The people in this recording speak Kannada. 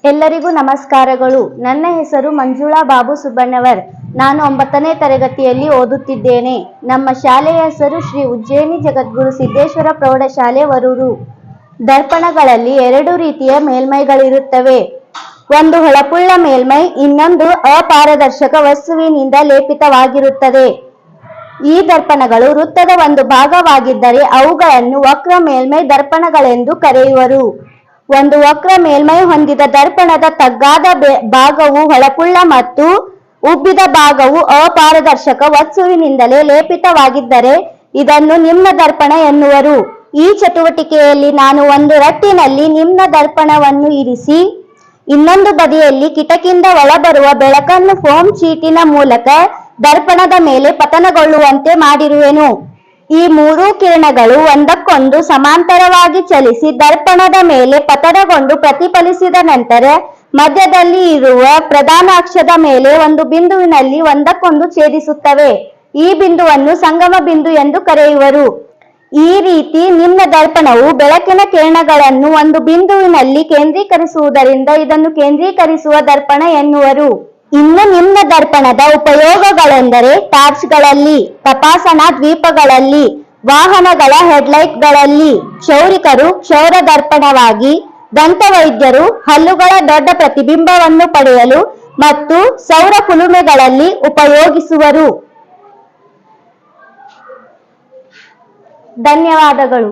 ಎಲ್ಲರಿಗೂ ನಮಸ್ಕಾರಗಳು. ನನ್ನ ಹೆಸರು ಮಂಜುಳಾ ಬಾಬು ಸುಬ್ಬಣ್ಣವರ್. ನಾನು 9ನೇ ತರಗತಿಯಲ್ಲಿ ಓದುತ್ತಿದ್ದೇನೆ. ನಮ್ಮ ಶಾಲೆಯ ಹೆಸರು ಶ್ರೀ ಉಜ್ಜಯಿನಿ ಜಗದ್ಗುರು ಸಿದ್ದೇಶ್ವರ ಪ್ರೌಢಶಾಲೆ ವರೂರು. ದರ್ಪಣಗಳಲ್ಲಿ 2 ರೀತಿಯ ಮೇಲ್ಮೈಗಳಿರುತ್ತವೆ. ಒಂದು ಹೊಳಪುಳ್ಳ ಮೇಲ್ಮೈ, ಇನ್ನೊಂದು ಅಪಾರದರ್ಶಕ ವಸ್ತುವಿನಿಂದ ಲೇಪಿತವಾಗಿರುತ್ತದೆ. ಈ ದರ್ಪಣಗಳು ವೃತ್ತದ ಒಂದು ಭಾಗವಾಗಿದ್ದರೆ ಅವುಗಳನ್ನು ವಕ್ರ ಮೇಲ್ಮೈ ದರ್ಪಣಗಳೆಂದು ಕರೆಯುವರು. ಒಂದು ವಕ್ರ ಮೇಲ್ಮೈ ಹೊಂದಿದ ದರ್ಪಣದ ತಗ್ಗಾದ ಭಾಗವು ಹೊಳಪುಳ್ಳ ಮತ್ತು ಉಬ್ಬಿದ ಭಾಗವು ಅಪಾರದರ್ಶಕ ವಸ್ತುವಿನಿಂದಲೇ ಲೇಪಿತವಾಗಿದ್ದರೆ ಇದನ್ನು ನಿಮ್ನ ದರ್ಪಣ ಎನ್ನುವರು. ಈ ಚಟುವಟಿಕೆಯಲ್ಲಿ ನಾನು ಒಂದು ರಟ್ಟಿನಲ್ಲಿ ನಿಮ್ನ ದರ್ಪಣವನ್ನು ಇರಿಸಿ ಇನ್ನೊಂದು ಬದಿಯಲ್ಲಿ ಕಿಟಕಿಯಿಂದ ಒಳಬರುವ ಬೆಳಕನ್ನು ಫೋಮ್ ಶೀಟಿನ ಮೂಲಕ ದರ್ಪಣದ ಮೇಲೆ ಪತನಗೊಳ್ಳುವಂತೆ ಮಾಡಿರುವೆನು. ಈ 3 ಕಿರಣಗಳು ಒಂದಕ್ಕೊಂದು ಸಮಾಂತರವಾಗಿ ಚಲಿಸಿ ದರ್ಪಣದ ಮೇಲೆ ಪತನಗೊಂಡು ಪ್ರತಿಫಲಿಸಿದ ನಂತರ ಮಧ್ಯದಲ್ಲಿ ಇರುವ ಪ್ರಧಾನ ಅಕ್ಷದ ಮೇಲೆ ಒಂದು ಬಿಂದುವಿನಲ್ಲಿ ಒಂದಕ್ಕೊಂದು ಛೇದಿಸುತ್ತವೆ. ಈ ಬಿಂದುವನ್ನು ಸಂಗಮ ಬಿಂದು ಎಂದು ಕರೆಯುವರು. ಈ ರೀತಿ ನಿಮ್ನ ದರ್ಪಣವು ಬೆಳಕಿನ ಕಿರಣಗಳನ್ನು ಒಂದು ಬಿಂದುವಿನಲ್ಲಿ ಕೇಂದ್ರೀಕರಿಸುವುದರಿಂದ ಇದನ್ನು ಕೇಂದ್ರೀಕರಿಸುವ ದರ್ಪಣ ಎನ್ನುವರು. ಇನ್ನು ನಿಮ್ನ ದರ್ಪಣದ ಉಪಯೋಗಗಳೆಂದರೆ ಟಾರ್ಚ್ಗಳಲ್ಲಿ, ತಪಾಸಣಾ ದ್ವೀಪಗಳಲ್ಲಿ, ವಾಹನಗಳ ಹೆಡ್ಲೈಟ್ಗಳಲ್ಲಿ, ಕ್ಷೌರಿಕರು ಕ್ಷೌರ ದರ್ಪಣವಾಗಿ, ದಂತವೈದ್ಯರು ಹಲ್ಲುಗಳ ದೊಡ್ಡ ಪ್ರತಿಬಿಂಬವನ್ನು ಪಡೆಯಲು ಮತ್ತು ಸೌರ ಕುಲುಮೆಗಳಲ್ಲಿ ಉಪಯೋಗಿಸುವರು. ಧನ್ಯವಾದಗಳು.